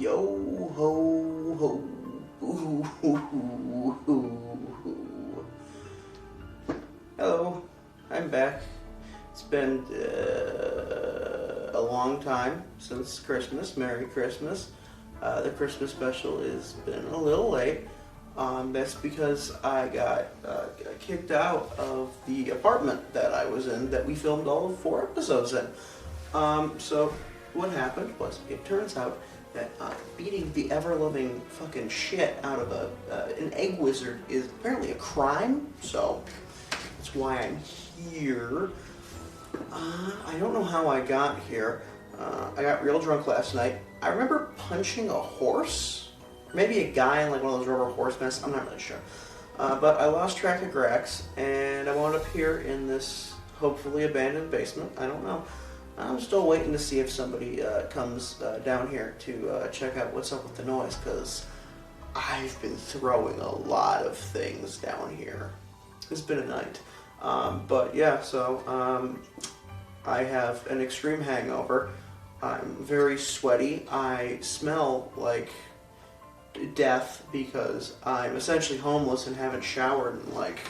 Yo ho ho. Ooh, ooh, ooh, ooh. Hello, I'm back. It's been a long time since Christmas. Merry Christmas. The Christmas special has been a little late. That's because I got kicked out of the apartment that I was in that we filmed all of 4 episodes in. So what happened was, it turns out that beating the ever-loving fucking shit out of an egg wizard is apparently a crime, so that's why I'm here. I don't know how I got here. I got real drunk last night. I remember punching a horse, maybe a guy in like one of those rubber horse masks, I'm not really sure. But I lost track of Grax, and I wound up here in this hopefully abandoned basement. I don't know. I'm still waiting to see if somebody comes down here to check out what's up with the noise, because I've been throwing a lot of things down here. It's been a night. But yeah, so I have an extreme hangover. I'm very sweaty. I smell like death because I'm essentially homeless and haven't showered in like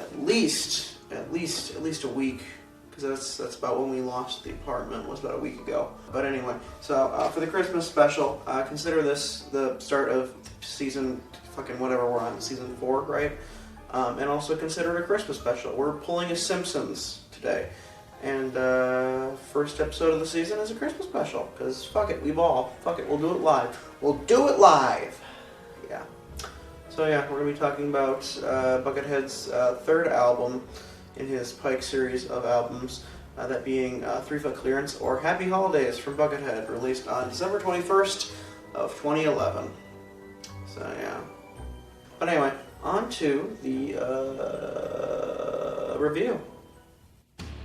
at least a week. Because that's about when we lost the apartment, was about a week ago. But anyway, so for the Christmas special, consider this the start of season fucking whatever we're on, season 4, right? And also consider it a Christmas special. We're pulling a Simpsons today. And first episode of the season is a Christmas special. Because fuck it, we ball. Fuck it, we'll do it live. We'll do it live! Yeah. So yeah, we're going to be talking about Buckethead's 3rd album in his Pike series of albums, that being 3 Foot Clearance or Happy Holidays from Buckethead, released on December 21st of 2011. So yeah. But anyway, on to the review.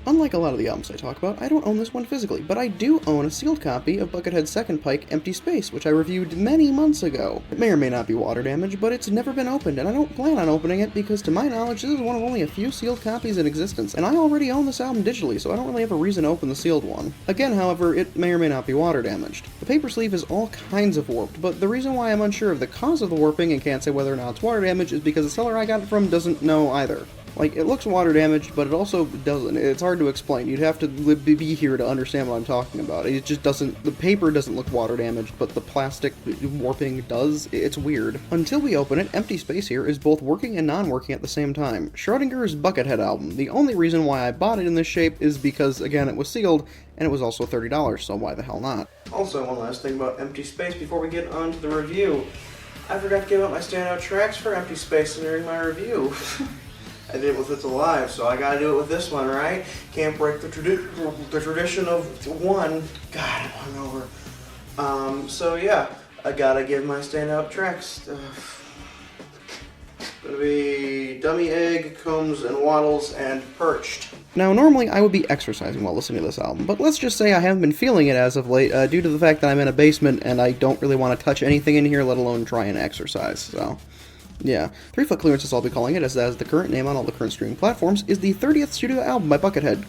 Unlike a lot of the albums I talk about, I don't own this one physically, but I do own a sealed copy of Buckethead's 2nd Pike, Empty Space, which I reviewed many months ago. It may or may not be water damaged, but it's never been opened, and I don't plan on opening it because, to my knowledge, this is one of only a few sealed copies in existence, and I already own this album digitally, so I don't really have a reason to open the sealed one. Again, however, it may or may not be water damaged. The paper sleeve is all kinds of warped, but the reason why I'm unsure of the cause of the warping and can't say whether or not it's water damage is because the seller I got it from doesn't know either. Like, it looks water damaged, but it also doesn't. It's hard to explain. You'd have to be here to understand what I'm talking about. It just doesn't, the paper doesn't look water damaged, but the plastic warping does. It's weird. Until we open it, Empty Space here is both working and non-working at the same time. Schrodinger's Buckethead album. The only reason why I bought it in this shape is because, again, it was sealed, and it was also $30, so why the hell not? Also, one last thing about Empty Space before we get on to the review. I forgot to give out my standout tracks for Empty Space during my review. I did it with It's Alive, so I gotta do it with this one, right? Can't break the tradition of one. God, I'm hungover. So yeah, I gotta give my standout tracks. Gonna be Dummy Egg, Combs and Waddles, and Perched. Now, normally I would be exercising while listening to this album, but let's just say I haven't been feeling it as of late, due to the fact that I'm in a basement and I don't really want to touch anything in here, let alone try and exercise, so... Yeah, 3 Foot Clearance, as I'll be calling it, as the current name on all the current streaming platforms, is the 30th studio album by Buckethead,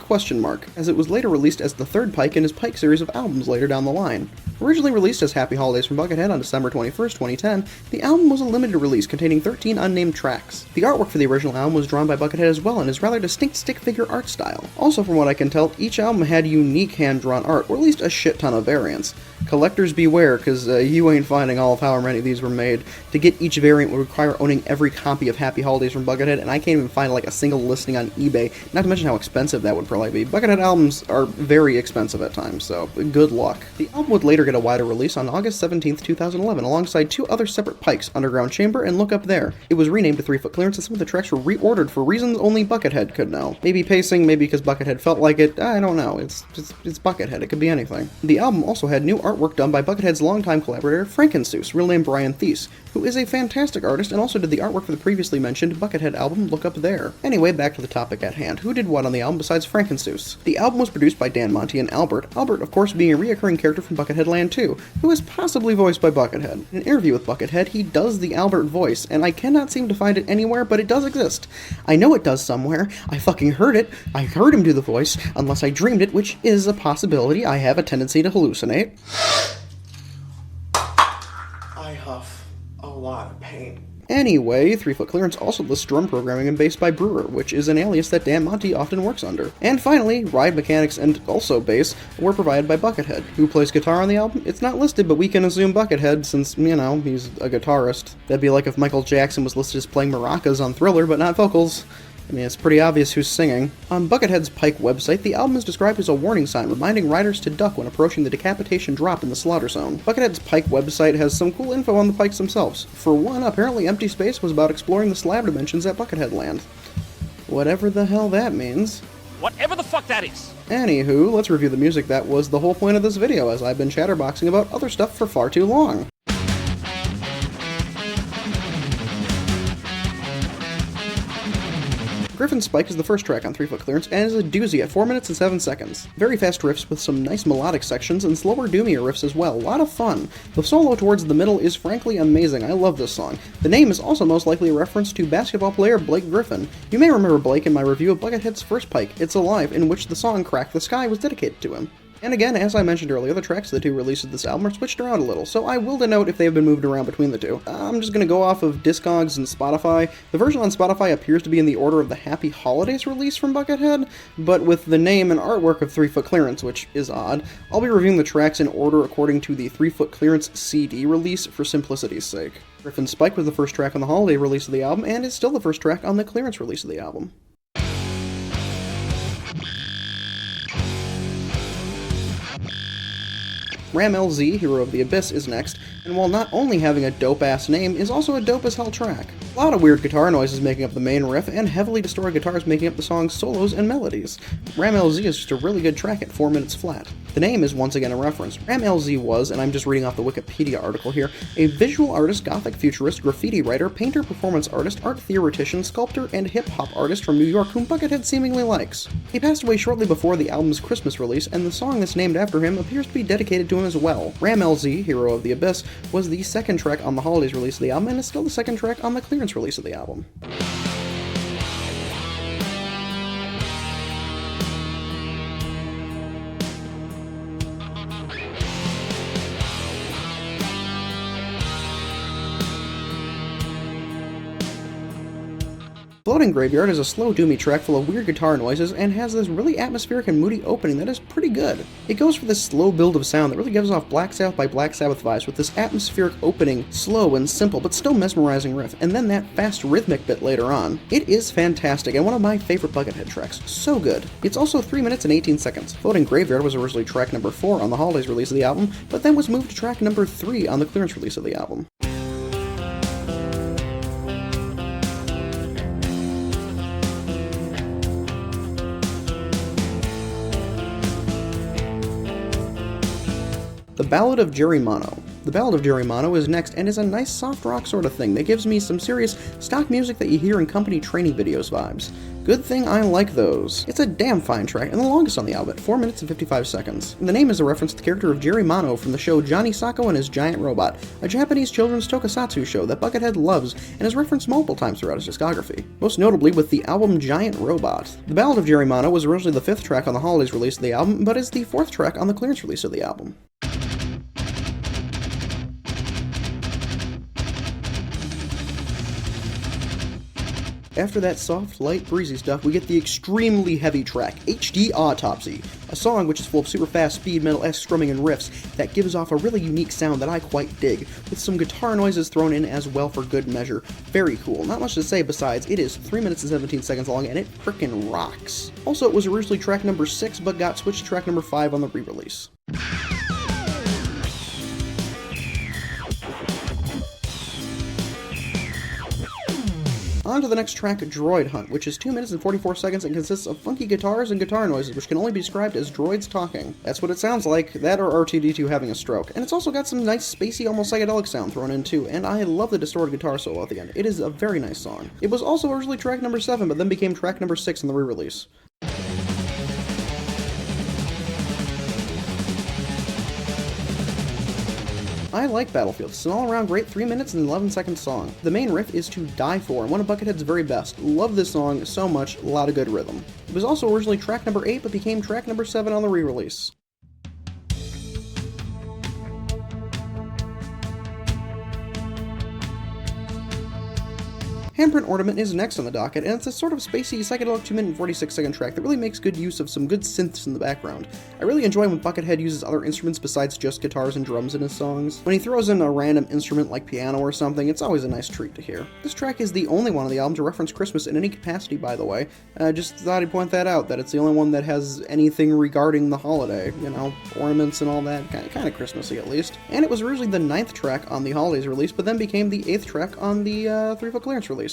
as it was later released as the 3rd Pike in his Pike series of albums later down the line. Originally released as Happy Holidays from Buckethead on December 21st, 2010, the album was a limited release containing 13 unnamed tracks. The artwork for the original album was drawn by Buckethead as well in his rather distinct stick figure art style. Also, from what I can tell, each album had unique hand-drawn art, or at least a shit ton of variants. Collectors beware, because you ain't finding all of however many of these were made. To get each variant would require owning every copy of Happy Holidays from Buckethead, and I can't even find like a single listing on eBay, not to mention how expensive that would probably be. Buckethead albums are very expensive at times, so good luck. The album would later get a wider release on August 17th, 2011, alongside 2 other separate Pikes, Underground Chamber and Look Up There. It was renamed to 3 Foot Clearance, and some of the tracks were reordered for reasons only Buckethead could know. Maybe pacing, maybe because Buckethead felt like it, I don't know, it's Buckethead, it could be anything. The album also had new artwork done by Buckethead's longtime collaborator, Frankensoos, real name Brian Thies, who is a fantastic artist and also did the artwork for the previously mentioned Buckethead album Look Up There. Anyway, back to the topic at hand. Who did what on the album besides Frankensoos? The album was produced by Dan Monty and Albert, of course being a reoccurring character from Buckethead Land 2, who is possibly voiced by Buckethead. In an interview with Buckethead, he does the Albert voice, and I cannot seem to find it anywhere, but it does exist. I know it does somewhere. I fucking heard it. I heard him do the voice, unless I dreamed it, which is a possibility. I have a tendency to hallucinate. I huff a lot of paint. Anyway, 3 Foot Clearance also lists drum programming and bass by Brewer, which is an alias that Dan Monty often works under. And finally, ride mechanics and also bass were provided by Buckethead. Who plays guitar on the album? It's not listed, but we can assume Buckethead since, you know, he's a guitarist. That'd be like if Michael Jackson was listed as playing maracas on Thriller, but not vocals. I mean, it's pretty obvious who's singing. On Buckethead's Pike website, the album is described as a warning sign reminding riders to duck when approaching the decapitation drop in the slaughter zone. Buckethead's Pike website has some cool info on the Pikes themselves. For one, apparently Empty Space was about exploring the slab dimensions at Buckethead Land. Whatever the hell that means. Whatever the fuck that is. Anywho, let's review the music that was the whole point of this video, as I've been chatterboxing about other stuff for far too long. Griffin Spike is the first track on 3 Foot Clearance, and is a doozy at 4 minutes and 7 seconds. Very fast riffs with some nice melodic sections, and slower, doomier riffs as well. A lot of fun. The solo towards the middle is frankly amazing. I love this song. The name is also most likely a reference to basketball player Blake Griffin. You may remember Blake in my review of Buckethead's first Pike, It's Alive, in which the song Crack the Sky was dedicated to him. And again, as I mentioned earlier, the tracks of the two releases of this album are switched around a little, so I will denote if they have been moved around between the two. I'm just going to go off of Discogs and Spotify. The version on Spotify appears to be in the order of the Happy Holidays release from Buckethead, but with the name and artwork of 3 Foot Clearance, which is odd. I'll be reviewing the tracks in order according to the 3 Foot Clearance CD release for simplicity's sake. Griffin Spike was the first track on the holiday release of the album, and is still the first track on the clearance release of the album. Rammellzee, Hero of the Abyss, is next, and while not only having a dope-ass name, is also a dope-as-hell track. A lot of weird guitar noises making up the main riff, and heavily distorted guitars making up the song's solos and melodies. Rammellzee is just a really good track at 4 minutes flat. The name is once again a reference. Rammellzee was, and I'm just reading off the Wikipedia article here, a visual artist, gothic futurist, graffiti writer, painter, performance artist, art theoretician, sculptor, and hip-hop artist from New York whom Buckethead seemingly likes. He passed away shortly before the album's Christmas release, and the song that's named after him appears to be dedicated to him as well. Rammellzee, Hero of the Abyss, was the second track on the holidays release of the album, and is still the second track on the clearance release of the album. Floating Graveyard is a slow, doomy track full of weird guitar noises and has this really atmospheric and moody opening that is pretty good. It goes for this slow build of sound that really gives off Black Sabbath by Black Sabbath vibes with this atmospheric opening, slow and simple but still mesmerizing riff, and then that fast rhythmic bit later on. It is fantastic and one of my favorite Buckethead tracks. So good. It's also 3 minutes and 18 seconds. Floating Graveyard was originally track number 4 on the holidays release of the album, but then was moved to track number 3 on the clearance release of the album. The Ballad of Jerry Mono. The Ballad of Jerry Mono is next and is a nice soft rock sort of thing that gives me some serious stock music that you hear in company training videos vibes. Good thing I like those. It's a damn fine track and the longest on the album at 4 minutes and 55 seconds. And the name is a reference to the character of Jerry Mono from the show Johnny Sacco and His Giant Robot, a Japanese children's tokusatsu show that Buckethead loves and has referenced multiple times throughout his discography, most notably with the album Giant Robot. The Ballad of Jerry Mono was originally the 5th track on the holidays release of the album, but is the 4th track on the clearance release of the album. After that soft, light, breezy stuff, we get the extremely heavy track, HD Autopsy, a song which is full of super fast speed metal-esque strumming and riffs that gives off a really unique sound that I quite dig, with some guitar noises thrown in as well for good measure. Very cool. Not much to say besides, it is 3 minutes and 17 seconds long and it frickin' rocks. Also, it was originally track number 6 but got switched to track number 5 on the re-release. On to the next track, Droid Hunt, which is 2 minutes and 44 seconds and consists of funky guitars and guitar noises, which can only be described as droids talking. That's what it sounds like, that or R2-D2 having a stroke. And it's also got some nice spacey, almost psychedelic sound thrown in too, and I love the distorted guitar solo at the end. It is a very nice song. It was also originally track number 7, but then became track number 6 in the re-release. I like Battlefield. It's an all-around great 3 minutes and 11 second song. The main riff is to die for, and one of Buckethead's very best. Love this song so much, a lot of good rhythm. It was also originally track number 8, but became track number 7 on the re-release. Handprint Ornament is next on the docket, and it's a sort of spacey, psychedelic 2-minute and 46-second track that really makes good use of some good synths in the background. I really enjoy when Buckethead uses other instruments besides just guitars and drums in his songs. When he throws in a random instrument like piano or something, it's always a nice treat to hear. This track is the only one on the album to reference Christmas in any capacity, by the way. Just thought I'd point that out, that it's the only one that has anything regarding the holiday. You know, ornaments and all that, kind of Christmassy at least. And it was originally the 9th track on the holidays release, but then became the 8th track on the 3-foot clearance release.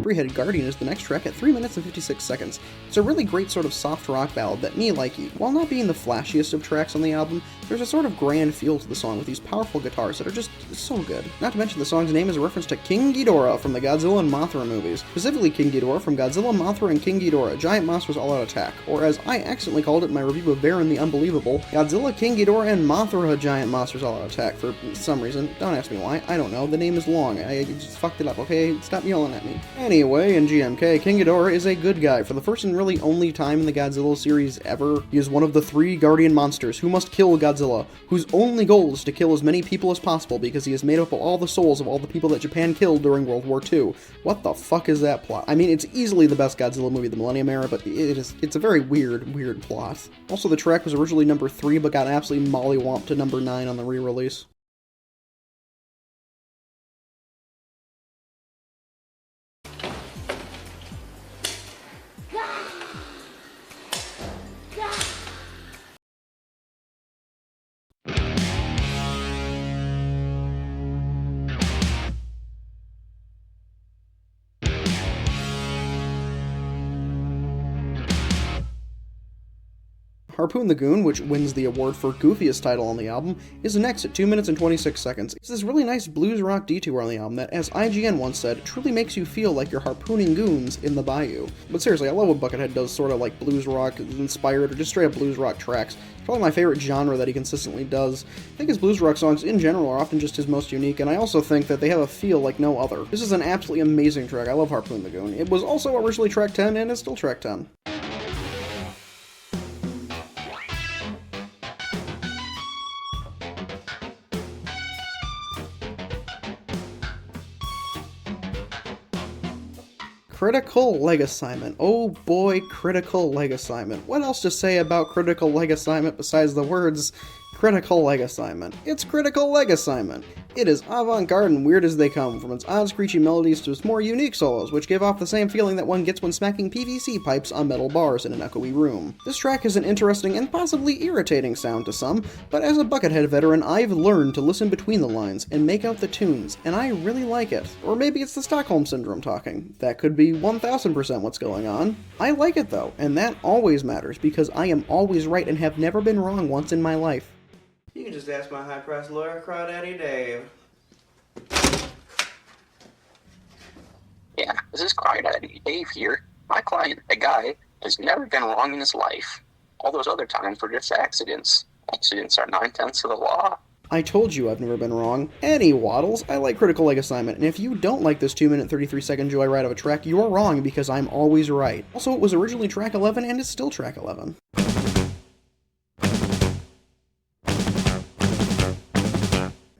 Three-Headed Guardian is the next track at 3 minutes and 56 seconds. It's a really great sort of soft rock ballad that me likey. While not being the flashiest of tracks on the album, there's a sort of grand feel to the song with these powerful guitars that are just so good. Not to mention the song's name is a reference to King Ghidorah from the Godzilla and Mothra movies. Specifically King Ghidorah from Godzilla, Mothra, and King Ghidorah, Giant Monsters All-Out Attack, or as I accidentally called it in my review of Baron the Unbelievable, Godzilla, King Ghidorah, and Mothra Giant Monsters All-Out Attack for some reason. Don't ask me why, I don't know, the name is long, I just fucked it up, okay? Stop yelling at me. Anyway, in GMK, King Ghidorah is a good guy. For the first and really only time in the Godzilla series ever, he is one of the 3 guardian monsters who must kill Godzilla, whose only goal is to kill as many people as possible because he is made up of all the souls of all the people that Japan killed during World War II. What the fuck is that plot? I mean, it's easily the best Godzilla movie of the Millennium Era, but it's a very weird plot. Also, the track was originally number 3, but got absolutely mollywomped to number 9 on the re-release. Harpoon the Goon, which wins the award for goofiest title on the album, is next at 2 minutes and 26 seconds. It's this really nice blues rock detour on the album that, as IGN once said, truly makes you feel like you're harpooning goons in the bayou. But seriously, I love what Buckethead does sort of like blues rock inspired or just straight up blues rock tracks. It's probably my favorite genre that he consistently does. I think his blues rock songs in general are often just his most unique, and I also think that they have a feel like no other. This is an absolutely amazing track. I love Harpoon the Goon. It was also originally track 10 and is still track 10. Critical Leg Assignment. Oh boy, Critical Leg Assignment. What else to say about Critical Leg Assignment besides the words Critical Leg Assignment? It's Critical Leg Assignment. It is avant-garde and weird as they come, from its odd screechy melodies to its more unique solos, which give off the same feeling that one gets when smacking PVC pipes on metal bars in an echoey room. This track has an interesting and possibly irritating sound to some, but as a Buckethead veteran, I've learned to listen between the lines and make out the tunes, and I really like it. Or maybe it's the Stockholm Syndrome talking. That could be 1000% what's going on. I like it though, and that always matters, because I am always right and have never been wrong once in my life. You can just ask my high-priced lawyer, Crawdaddy Dave. Yeah, this is Crawdaddy Dave here. My client, a guy, has never been wrong in his life. All those other times were just accidents. Accidents are 9/10 of the law. I told you I've never been wrong. Any waddles, I like Critical Leg Assignment, and if you don't like this 2 minute 33 second joyride of a track, you're wrong because I'm always right. Also, it was originally track 11 and is still track 11.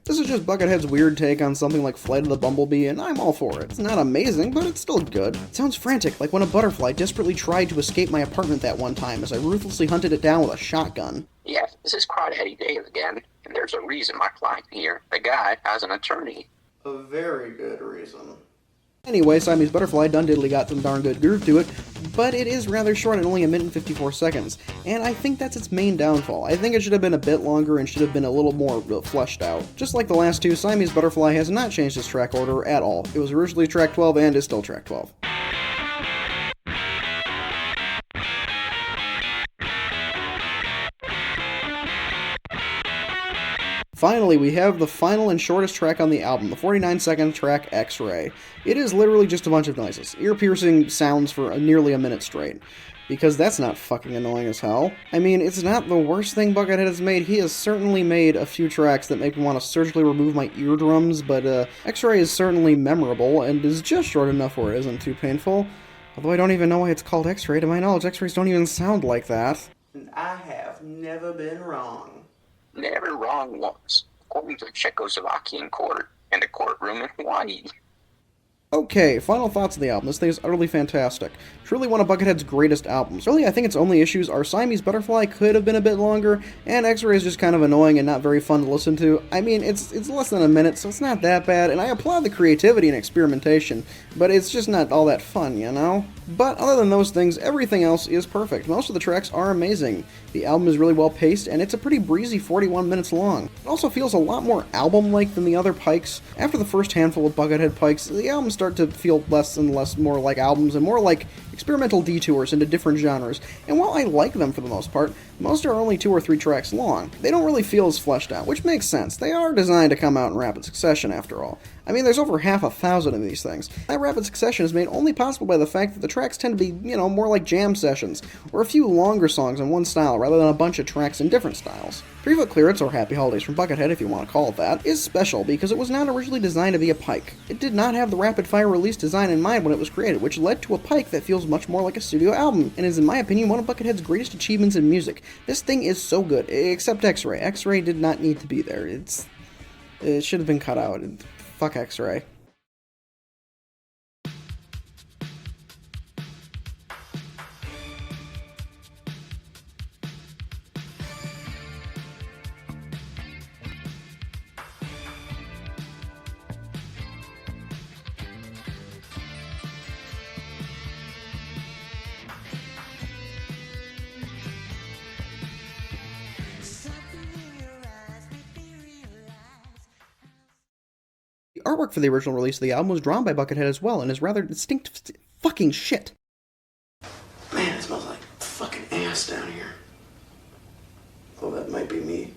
This is just Buckethead's weird take on something like Flight of the Bumblebee, and I'm all for it. It's not amazing, but it's still good. It sounds frantic, like when a butterfly desperately tried to escape my apartment that one time as I ruthlessly hunted it down with a shotgun. Yeah, this is Crawdaddy Dave again, and there's a reason my client here, the guy, has an attorney. A very good reason. Anyway, Siamese Butterfly done diddly got some darn good groove to it, but it is rather short at only 1 minute and 54 seconds, and I think that's its main downfall. I think it should have been a bit longer and should have been a little more fleshed out. Just like the last two, Siamese Butterfly has not changed its track order at all. It was originally track 12 and is still track 12. Finally, we have the final and shortest track on the album, the 49-second track X-Ray. It is literally just a bunch of noises, ear-piercing sounds for nearly a minute straight. Because that's not fucking annoying as hell. I mean, it's not the worst thing Buckethead has made. He has certainly made a few tracks that make me want to surgically remove my eardrums, but X-Ray is certainly memorable and is just short enough where it isn't too painful. Although I don't even know why it's called X-ray. To my knowledge, X-rays don't even sound like that. And I have never been wrong. Never wrong once, according to a Czechoslovakian court and a courtroom in Hawaii. Okay, final thoughts on the album. This thing is utterly fantastic. Truly one of Buckethead's greatest albums. Really, I think its only issues are Siamese Butterfly could have been a bit longer, and X-Ray is just kind of annoying and not very fun to listen to. I mean, it's less than a minute, so it's not that bad, and I applaud the creativity and experimentation, but it's just not all that fun, you know? But other than those things, everything else is perfect. Most of the tracks are amazing. The album is really well paced, and it's a pretty breezy 41 minutes long. It also feels a lot more album-like than the other Pikes. After the first handful of Buckethead Pikes, the albums start to feel less and less more like albums and more like experimental detours into different genres, and while I like them for the most part, most are only 2 or 3 tracks long. They don't really feel as fleshed out, which makes sense. They are designed to come out in rapid succession, after all. I mean, there's over 1,000 of these things. That rapid succession is made only possible by the fact that the tracks tend to be, more like jam sessions, or a few longer songs in one style rather than a bunch of tracks in different styles. 3 Foot Clearance, or Happy Holidays from Buckethead if you want to call it that, is special because it was not originally designed to be a Pike. It did not have the rapid-fire release design in mind when it was created, which led to a Pike that feels much more like a studio album, and is in my opinion one of Buckethead's greatest achievements in music. This thing is so good, except X-Ray. X-Ray did not need to be there. It should have been cut out. Fuck X-Ray. The artwork for the original release of the album was drawn by Buckethead as well, and is rather distinct fucking shit. Man, it smells like fucking ass down here. Oh, that might be me.